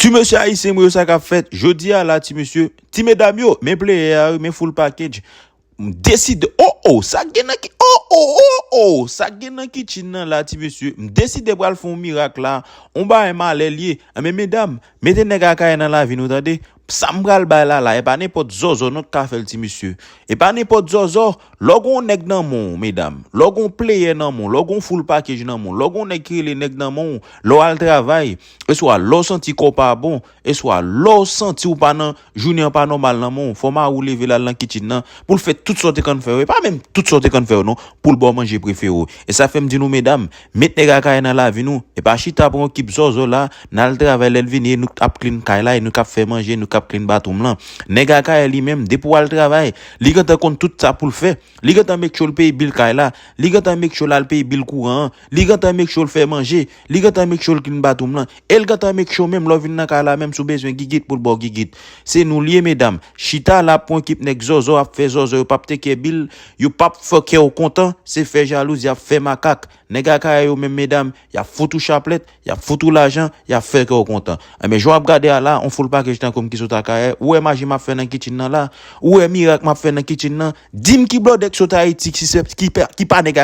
Tu monsieur haïtien, moi, ça qu'a fait. Jodi à là, ti monsieur, ti mesdames yo, mes player, mes full package. Décide, ça gen nan ki, ça gen nan kitchen nan là, ti monsieur. Décide pour faire un miracle là. On ba un mal lié. Mais mesdames, mettez nèg akay nan la vie nous tande. Ça m'bral ba là, et pas n'importe zozo notre ka fait ti monsieur. Et pas n'importe zozo, logon nèg nan mon, mesdames. Logon player nan mon, logon full package nan mon, logon nèg ki les nèg nan mon, lo al travail, et soit lo senti ko pas bon, et soit lo senti ou pas nan journée pas normal nan mon, faut ma ou lever là dans kitchen nan pour le faire toutes sortes qu'on fait, pas même toutes sortes qu'on fait non, pour le bon manger préféré. Et ça fait me dire nous mesdames, mettez nèg akay nan la vie nous, et pas chita pour équipe zozo là, nan travail l'el venir nous cap clean kay là, nous cap faire manger, nous cap clean batum là. Nèg akay lui même depuis pour le travail, li gata compte tout ça pour le faire. Li gata make sure le paye bill kay là, li gata make sure la le paye bill courant, li gata make sure le faire manger, li gata make sure le clean batum là. Elle gata make sure même l'ovin nan kay là même sous besoin gigit pour bo gigit. C'est nous lié mesdames. Chita la pour équipe nèg zozo a fait zozo pas te bill, you pas fuck au content, c'est fait jalouse, y a fait macaque. Nèg akay yo même mesdames, y a foutu chapelet, y a foutu l'argent, y a fait au content. Mais je regarder là, on full package tant comme qui sota kay, ou est magie m'a fait dans kitchen nan là, ou est miracle m'a fait dans kitchen nan. Dim ki blodek sota Haïti qui pas nèg